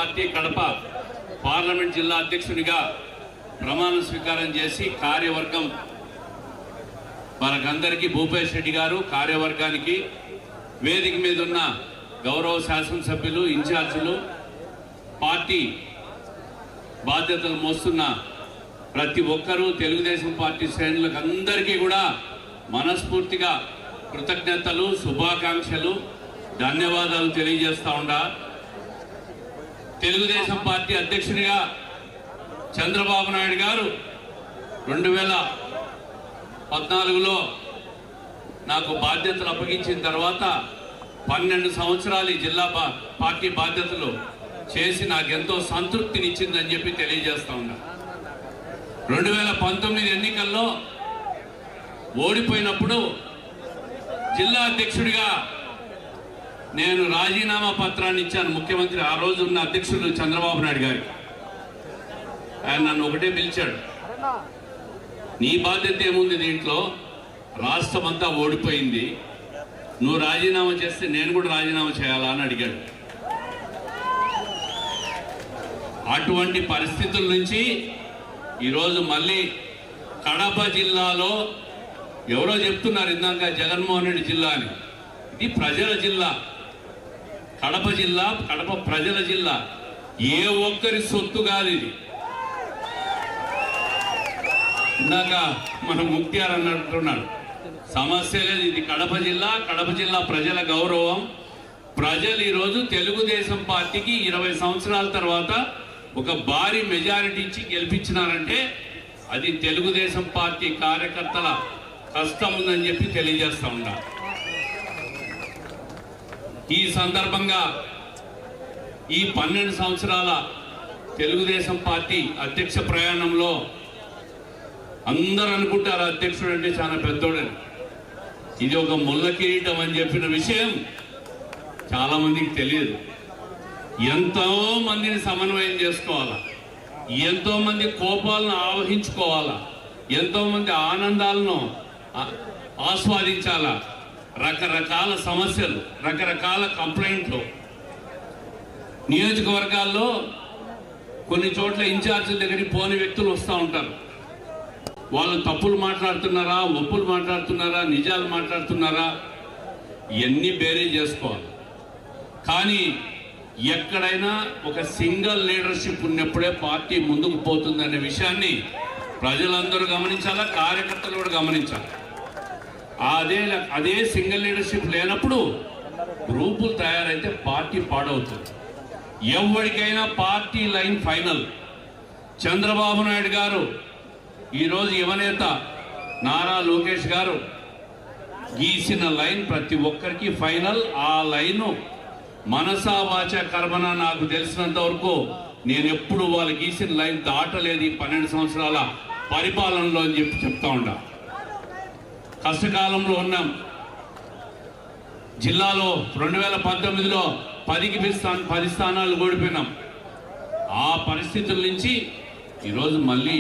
Party Kadapa parliament జిల్లా అధ్యక్షునిగా ప్రమాణ స్వీకారం చేసి కార్యవర్గం మనకందరికీ భూపేష్ రెడ్డి గారు, కార్యవర్గానికి, వేదిక మీద ఉన్న గౌరవ శాసనసభ్యులు, ఇన్ఛార్జీలు, పార్టీ బాధ్యతలు మోస్తున్న ప్రతి ఒక్కరూ, తెలుగుదేశం పార్టీ శ్రేణులకు అందరికీ కూడా మనస్ఫూర్తిగా కృతజ్ఞతలు, శుభాకాంక్షలు, ధన్యవాదాలు తెలియజేస్తా ఉండా. తెలుగుదేశం పార్టీ అధ్యక్షునిగా చంద్రబాబు నాయుడు గారు 2014లో నాకు బాధ్యతలు అప్పగించిన తర్వాత 12 సంవత్సరాలు జిల్లా పార్టీ బాధ్యతలు చేసి నాకెంతో సంతృప్తినిచ్చిందని చెప్పి తెలియజేస్తా ఉన్నా. 2019 ఎన్నికల్లో ఓడిపోయినప్పుడు జిల్లా అధ్యక్షుడిగా నేను రాజీనామా పత్రాన్ని ఇచ్చాను ముఖ్యమంత్రి, ఆ రోజు ఉన్న అధ్యక్షుడు చంద్రబాబు నాయుడు గారికి. ఆయన నన్ను ఒకటే పిలిచాడు, నీ బాధ్యత ఏముంది దీంట్లో, రాష్ట్రం అంతా ఓడిపోయింది, నువ్వు రాజీనామా చేస్తే నేను కూడా రాజీనామా చేయాలా అని అడిగాడు. అటువంటి పరిస్థితుల నుంచి ఈరోజు మళ్ళీ కడప జిల్లాలో, ఎవరో చెప్తున్నారు ఇందాక జగన్మోహన్ రెడ్డి జిల్లా అని, ఇది ప్రజల జిల్లా. కడప జిల్లా, కడప ప్రజల జిల్లా, ఏ ఒక్కరి సొత్తు కాదు ఇది. ఇందాక మన ముఖ్యార్ అన్నట్టున్నాడు, సమస్య లేదు, ఇది కడప జిల్లా, కడప జిల్లా ప్రజల గౌరవం. ప్రజలు ఈరోజు తెలుగుదేశం పార్టీకి 20 సంవత్సరాల తర్వాత ఒక భారీ మెజారిటీ ఇచ్చి గెలిపించినారంటే అది తెలుగుదేశం పార్టీ కార్యకర్తల కష్టం ఉందని చెప్పి తెలియజేస్తా ఉన్నా. ఈ సందర్భంగా ఈ 12 సంవత్సరాల తెలుగుదేశం పార్టీ అధ్యక్ష ప్రయాణంలో అందరూ అనుకుంటారు అధ్యక్షుడు అంటే చాలా పెద్దోడని, ఇది ఒక ముళ్ళ కిరీటం అని చెప్పిన విషయం చాలా మందికి తెలియదు. ఎంతో మందిని సమన్వయం చేసుకోవాలా, ఎంతో మంది కోపాలను ఆవహించుకోవాలా, ఎంతో మంది ఆనందాలను ఆస్వాదించాలా. రకరకాల సమస్యలు, రకరకాల కంప్లైంట్లు, నియోజకవర్గాల్లో కొన్ని చోట్ల ఇన్ఛార్జీల దగ్గరికి పోని వ్యక్తులు వస్తూ ఉంటారు. వాళ్ళు తప్పులు మాట్లాడుతున్నారా, ఒప్పులు మాట్లాడుతున్నారా, నిజాలు మాట్లాడుతున్నారా, ఇవన్నీ బేరీ చేసుకోవాలి. కానీ ఎక్కడైనా ఒక సింగిల్ లీడర్షిప్ ఉన్నప్పుడే పార్టీ ముందుకు పోతుందనే విషయాన్ని ప్రజలందరూ గమనించాలా, కార్యకర్తలు కూడా గమనించాలి. అదే సింగిల్ లీడర్షిప్ లేనప్పుడు గ్రూపులు తయారైతే పార్టీ పాడవుతుంది. ఎవరికైనా party line final. Chandrababu Naidu గారు, ఈరోజు యువనేత నారా లోకేష్ గారు గీసిన లైన్ ప్రతి ఒక్కరికి ఫైనల్. ఆ లైను మనసా వాచ కర్మన నాకు తెలిసినంత వరకు నేను ఎప్పుడు వాళ్ళు గీసిన లైన్ దాటలేదు ఈ 12 సంవత్సరాల పరిపాలనలో అని చెప్పి చెప్తా ఉండా. కష్టకాలంలో ఉన్నాం. జిల్లాలో 2019లో 10 స్థానాలు ఓడిపోయినాం. ఆ పరిస్థితుల నుంచి ఈరోజు మళ్ళీ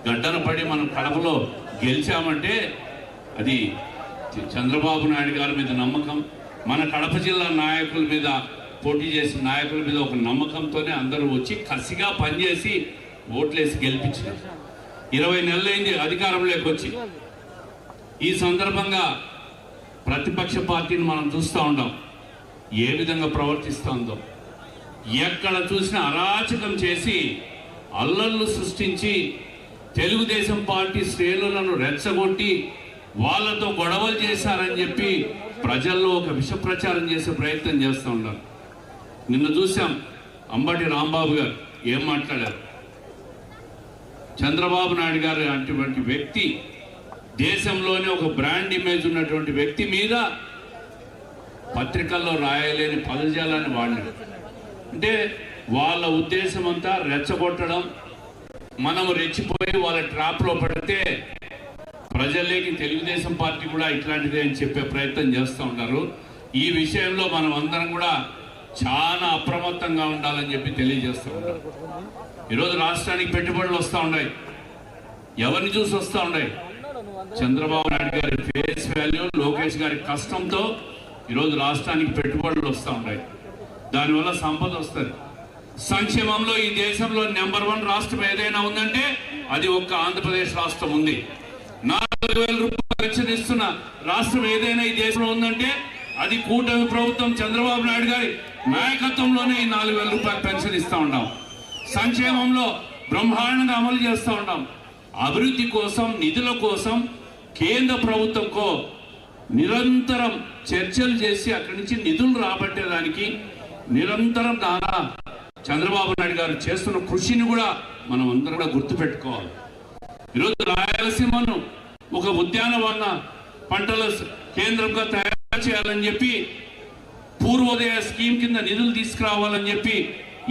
గడ్డన పడి మనం కడపలో గెలిచామంటే అది చంద్రబాబు నాయుడు గారి మీద నమ్మకం, మన కడప జిల్లా నాయకుల మీద, పోటీ చేసిన నాయకుల మీద ఒక నమ్మకంతోనే అందరూ వచ్చి కసిగా పనిచేసి ఓట్లేసి గెలిపించారు. 20 నెలలైంది అధికారంలోకి వచ్చి. ఈ సందర్భంగా ప్రతిపక్ష పార్టీని మనం చూస్తూ ఉంటాం ఏ విధంగా ప్రవర్తిస్తుందో. ఎక్కడ చూసినా అరాచకం చేసి అల్లర్లు సృష్టించి తెలుగుదేశం పార్టీ శ్రేణులను రెచ్చగొట్టి వాళ్ళతో గొడవలు చేశారని చెప్పి ప్రజల్లో ఒక విష ప్రచారం చేసే ప్రయత్నం చేస్తూ ఉన్నారు. నిన్న చూసాం అంబటి రాంబాబు గారు ఏం మాట్లాడారు. చంద్రబాబు నాయుడు గారు అటువంటి వ్యక్తి, దేశంలోనే ఒక బ్రాండ్ ఇమేజ్ ఉన్నటువంటి వ్యక్తి మీద పత్రికల్లో రాయలేని పదజాలాన్ని వాడినాడు. అంటే వాళ్ళ ఉద్దేశం అంతా రెచ్చగొట్టడం, మనము రెచ్చిపోయి వాళ్ళ ట్రాప్లో పడితే ప్రజల్లోకి తెలుగుదేశం పార్టీ కూడా ఇట్లాంటిదే అని చెప్పే ప్రయత్నం చేస్తూ ఉంటారు. ఈ విషయంలో మనం అందరం కూడా చాలా అప్రమత్తంగా ఉండాలని చెప్పి తెలియజేస్తూ ఉంటారు. ఈరోజు రాష్ట్రానికి పెట్టుబడులు వస్తూ ఉన్నాయి. ఎవరిని చూసి వస్తూ ఉన్నాయి? చంద్రబాబు నాయుడు గారి ఫేస్ వాల్యూ, లోకేష్ గారి కష్టంతో ఈరోజు రాష్ట్రానికి పెట్టుబడులు వస్తూ ఉన్నాయి. దానివల్ల సంపద వస్తుంది. సంక్షేమంలో ఈ దేశంలో నెంబర్ 1 రాష్ట్రం ఏదైనా ఉందంటే అది ఒక్క ఆంధ్రప్రదేశ్ రాష్ట్రం ఉంది. 4,000 రూపాయలు పెన్షన్ ఇస్తున్న రాష్ట్రం ఏదైనా ఈ దేశంలో ఉందంటే అది కూటమి ప్రభుత్వం చంద్రబాబు నాయుడు గారి నాయకత్వంలోనే ఈ 4,000 రూపాయలు పెన్షన్ ఇస్తూ ఉంటాం. సంక్షేమంలో బ్రహ్మాండంగా అమలు చేస్తూ ఉంటాం. అభివృద్ధి కోసం, నిధుల కోసం కేంద్ర ప్రభుత్వంతో నిరంతరం చర్చలు చేసి అక్కడి నుంచి నిధులు రాబట్టేదానికి నిరంతరం నారా చంద్రబాబు నాయుడు గారు చేస్తున్న కృషిని కూడా మనం అందరం కూడా గుర్తుపెట్టుకోవాలి. ఈరోజు రాయలసీమను ఒక ఉద్యానవన పంటల కేంద్రంగా తయారు చేయాలని చెప్పి పూర్వోదయ స్కీమ్ కింద నిధులు తీసుకురావాలని చెప్పి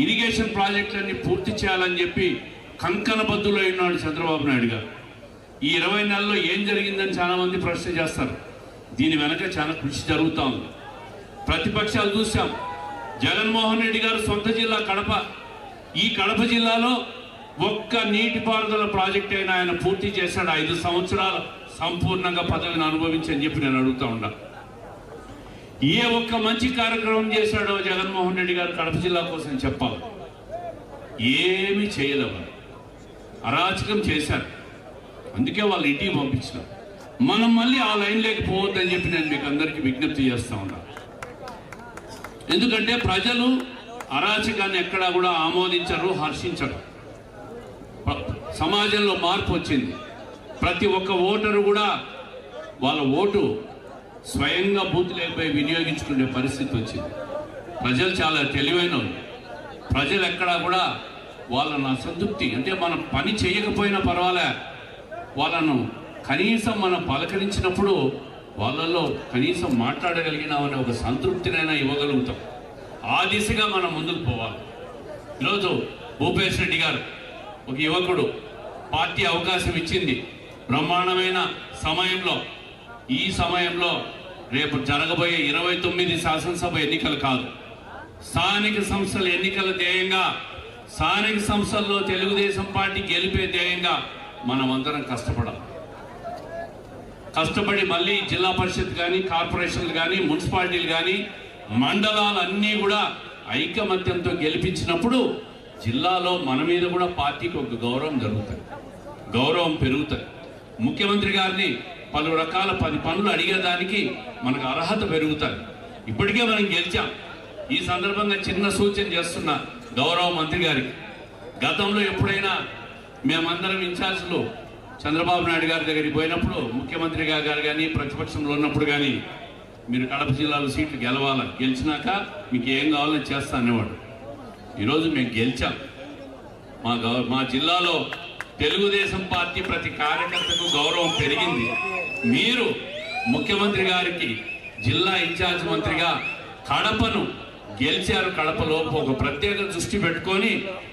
ఇరిగేషన్ ప్రాజెక్టులన్నీ పూర్తి చేయాలని చెప్పి కంకణబద్దులై ఉన్నాడు చంద్రబాబు నాయుడు గారు. ఈ 20 నెలల్లో ఏం జరిగిందని చాలా మంది ప్రశ్న చేస్తారు. దీని వెనక చాలా కృషి జరుగుతూ ఉంది. ప్రతిపక్షాలు చూసాం. జగన్మోహన్ రెడ్డి గారు సొంత జిల్లా కడప. ఈ కడప జిల్లాలో ఒక్క నీటిపారుదల ప్రాజెక్ట్ అయినా ఆయన పూర్తి చేశాడు. 5 సంవత్సరాలు సంపూర్ణంగా పదవిని అనుభవించని చెప్పి నేను అడుగుతూ ఉన్నా. ఏ ఒక్క మంచి కార్యక్రమం చేశాడో జగన్మోహన్ రెడ్డి గారు కడప జిల్లా కోసం చెప్పాలి. ఏమీ చేయలేవు, అరాచకం చేశారు. అందుకే వాళ్ళు ఇంటికి పంపించినారు. మనం మళ్ళీ ఆ లైన్ లేకపోవద్దని చెప్పి నేను మీకు అందరికీ విజ్ఞప్తి చేస్తూ ఉన్నా. ఎందుకంటే ప్రజలు అరాచకాన్ని ఎక్కడా కూడా ఆమోదించరు, హర్షించరు. సమాజంలో మార్పు వచ్చింది. ప్రతి ఒక్క ఓటరు కూడా వాళ్ళ ఓటు స్వయంగా బూత్ లేకపోయి వినియోగించుకునే పరిస్థితి వచ్చింది. ప్రజలు చాలా తెలివైన వాళ్ళు. ప్రజలు ఎక్కడా కూడా వాళ్ళను అసంతృప్తి అంటే మనం పని చేయకపోయినా పర్వాలే, వాళ్ళను కనీసం మనం పలకరించినప్పుడు వాళ్ళల్లో కనీసం మాట్లాడగలిగినామనే ఒక సంతృప్తినైనా ఇవ్వగలుగుతాం. ఆ దిశగా మనం ముందుకు పోవాలి. ఈరోజు భూపేష్ రెడ్డి గారు ఒక యువకుడు, పార్టీ అవకాశం ఇచ్చింది బ్రహ్మాండమైన సమయంలో. ఈ సమయంలో రేపు జరగబోయే 29 శాసనసభ ఎన్నికలు కాదు, స్థానిక సంస్థల ఎన్నికల ధ్యేయంగా, స్థానిక సంస్థల్లో తెలుగుదేశం పార్టీ గెలిపే ధ్యేయంగా మనం అందరం కష్టపడి మళ్ళీ జిల్లా పరిషత్ కానీ, కార్పొరేషన్లు కానీ, మున్సిపాలిటీలు కానీ, మండలాలన్నీ కూడా ఐకమత్యంతో గెలిపించినప్పుడు జిల్లాలో మన మీద కూడా పార్టీకి ఒక గౌరవం జరుగుతుంది, గౌరవం పెరుగుతుంది. ముఖ్యమంత్రి గారిని పలు రకాల 10 పనులు అడిగేదానికి మనకు అర్హత పెరుగుతుంది. ఇప్పటికే మనం గెలిచాం. ఈ సందర్భంగా చిన్న సూచన చేస్తున్న గౌరవ మంత్రి గారికి, గతంలో ఎప్పుడైనా మేమందరం ఇన్ఛార్జ్లు చంద్రబాబు నాయుడు గారి దగ్గరికి పోయినప్పుడు, ముఖ్యమంత్రి గారు కానీ ప్రతిపక్షంలో ఉన్నప్పుడు కానీ, మీరు కడప జిల్లాలో సీట్లు గెలవాలి, గెలిచినాక మీకు ఏం కావాలని చేస్తా అనేవాడు. ఈరోజు మేము గెలిచాం. మా జిల్లాలో తెలుగుదేశం పార్టీ ప్రతి కార్యకర్తకు గౌరవం పెరిగింది. మీరు ముఖ్యమంత్రి గారికి జిల్లా ఇన్ఛార్జ్ మంత్రిగా కడపను గెలిచారు. కడపలో ఒక ప్రత్యేక దృష్టి పెట్టుకొని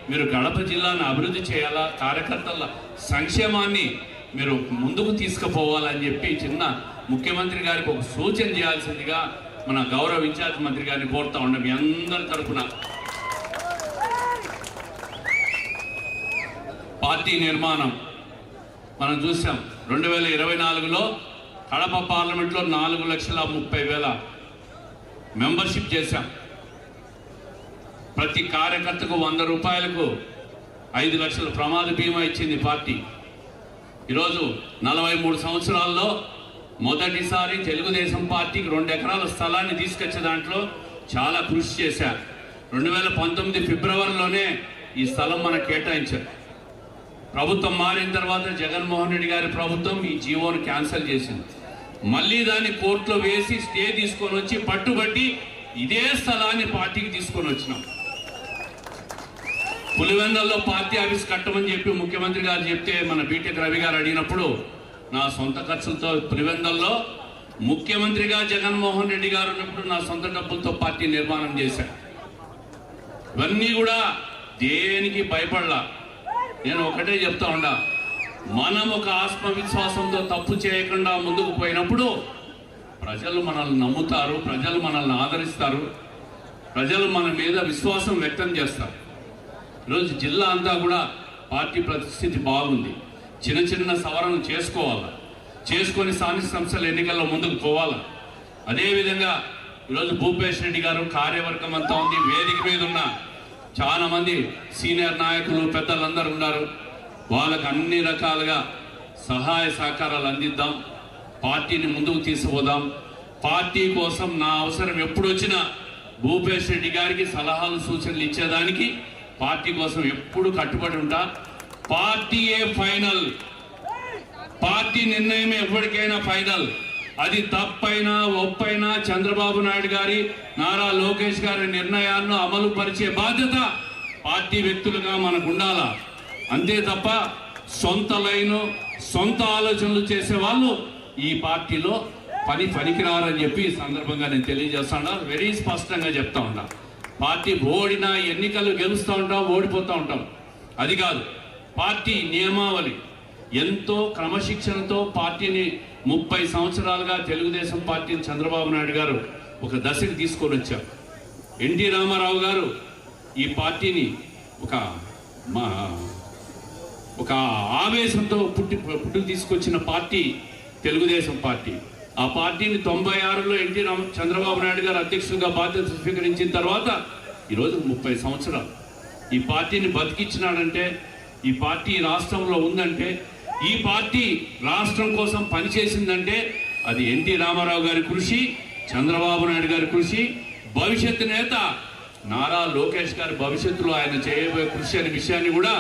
మీరు కడప జిల్లాను అభివృద్ధి చేయాలా, కార్యకర్తల సంక్షేమాన్ని మీరు ముందుకు తీసుకుపోవాలని చెప్పి చిన్న ముఖ్యమంత్రి గారికి ఒక సూచన చేయాల్సిందిగా మన గౌరవ ఇన్ఛార్జ్ మంత్రి గారిని కోరుతా ఉన్నాం. మీ అందరి తరఫున పార్టీ నిర్మాణం మనం చూసాం. 2024లో కడప పార్లమెంట్లో 4,30,000 మెంబర్షిప్ చేశాం. ప్రతి కార్యకర్తకు 100 రూపాయలకు 5 లక్షల ప్రమాద బీమా ఇచ్చింది పార్టీ. ఈరోజు 43 సంవత్సరాల్లో మొదటిసారి తెలుగుదేశం పార్టీకి 2 ఎకరాల స్థలాన్ని తీసుకొచ్చే దాంట్లో చాలా కృషి చేశారు. 2019 ఫిబ్రవరిలోనే ఈ స్థలం మనకు కేటాయించారు. ప్రభుత్వం మారిన తర్వాత జగన్మోహన్ రెడ్డి గారి ప్రభుత్వం ఈ జీవోను క్యాన్సిల్ చేసింది. మళ్ళీ దాన్ని కోర్టులో వేసి స్టే తీసుకొని వచ్చి పట్టుబట్టి ఇదే స్థలాన్ని పార్టీకి తీసుకొని వచ్చినాం. పులివెందల్లో పార్టీ ఆఫీస్ కట్టమని చెప్పి ముఖ్యమంత్రి గారు చెప్తే మన బీటెక్ రవి గారు అడిగినప్పుడు నా సొంత ఖర్చులతో పులివెందల్లో ముఖ్యమంత్రిగా జగన్మోహన్ రెడ్డి గారు ఉన్నప్పుడు నా సొంత డబ్బులతో పార్టీ నిర్మాణం చేశాను. ఇవన్నీ కూడా దేనికి భయపడలా. నేను ఒకటే చెప్తా ఉండా, మనం ఒక ఆత్మవిశ్వాసంతో తప్పు చేయకుండా ముందుకు పోయినప్పుడు ప్రజలు మనల్ని నమ్ముతారు, ప్రజలు మనల్ని ఆదరిస్తారు, ప్రజలు మన మీద విశ్వాసం వ్యక్తం చేస్తారు. ఈరోజు జిల్లా అంతా కూడా పార్టీ పరిస్థితి బాగుంది. చిన్న చిన్న సవరణలు చేసుకోవాలి, చేసుకొని స్థానిక సంస్థల ఎన్నికల్లో ముందుకు పోవాలి. అదేవిధంగా ఈరోజు భూపేష్ రెడ్డి గారు కార్యవర్గం అంతా ఉంది. వేదిక మీద ఉన్న చాలా మంది సీనియర్ నాయకులు పెద్దలందరూ ఉన్నారు. వాళ్ళకు అన్ని రకాలుగా సహాయ సహకారాలు అందిద్దాం, పార్టీని ముందుకు తీసుకుపోదాం. పార్టీ కోసం నా అవసరం ఎప్పుడు వచ్చినా భూపేష్ రెడ్డి గారికి సలహాలు సూచనలు ఇచ్చేదానికి పార్టీ కోసం ఎప్పుడు కట్టుబడి ఉంటా. పార్టీయే ఫైనల్, పార్టీ నిర్ణయం ఎప్పటికైనా ఫైనల్. అది తప్పైనా ఒప్పైనా చంద్రబాబు నాయుడు గారి, నారా లోకేష్ గారి నిర్ణయాలను అమలు పరిచే బాధ్యత పార్టీ వ్యక్తులుగా మనకు ఉండాలా. అంతే తప్ప సొంత లైను, సొంత ఆలోచనలు చేసే వాళ్ళు ఈ పార్టీలో పనికిరారని చెప్పి ఈ సందర్భంగా నేను తెలియజేస్తాను. వెరీ స్పష్టంగా చెప్తా ఉన్నా. పార్టీ ఓడినా, ఎన్నికలు గెలుస్తూ ఉంటాం, ఓడిపోతూ ఉంటాం, అది కాదు. పార్టీ నియమావళి ఎంతో క్రమశిక్షణతో పార్టీని 30 సంవత్సరాలుగా తెలుగుదేశం పార్టీని చంద్రబాబు నాయుడు గారు ఒక దశకు తీసుకొని వచ్చారు. ఎన్టీ రామారావు గారు ఈ పార్టీని ఒక ఆవేశంతో పుట్టుకు తీసుకొచ్చిన పార్టీ తెలుగుదేశం పార్టీ. ఆ పార్టీని 96లో చంద్రబాబు నాయుడు గారు అధ్యక్షుడిగా బాధ్యత స్వీకరించిన తర్వాత ఈరోజు 30 సంవత్సరాలు ఈ పార్టీని బతికించినాడంటే, ఈ పార్టీ రాష్ట్రంలో ఉందంటే, ఈ పార్టీ రాష్ట్రం కోసం పనిచేసిందంటే అది ఎన్టీ రామారావు గారి కృషి, చంద్రబాబు నాయుడు గారి కృషి, భవిష్యత్తు నేత నారా లోకేష్ గారి భవిష్యత్తులో ఆయన చేయబోయే కృషి అనే విషయాన్ని కూడా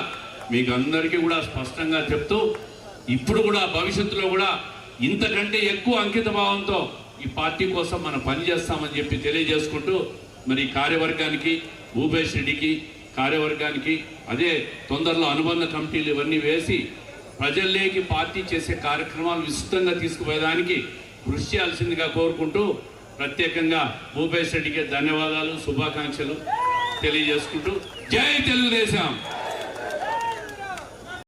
మీకు అందరికీ కూడా స్పష్టంగా చెప్తూ, ఇప్పుడు కూడా భవిష్యత్తులో కూడా ఇంతకంటే ఎక్కువ అంకిత భావంతో ఈ పార్టీ కోసం మనం పనిచేస్తామని చెప్పి తెలియజేసుకుంటూ, మరి కార్యవర్గానికి, భూపేష్ రెడ్డికి కార్యవర్గానికి, అదే తొందరలో అనుబంధ కమిటీలు ఇవన్నీ వేసి ప్రజల్లోకి పార్టీ చేసే కార్యక్రమాలు విస్తృతంగా తీసుకుపోయేదానికి కృషి చేయాల్సిందిగా కోరుకుంటూ, ప్రత్యేకంగా భూపేష్ రెడ్డికి ధన్యవాదాలు, శుభాకాంక్షలు తెలియజేసుకుంటూ, జై తెలుగుదేశం.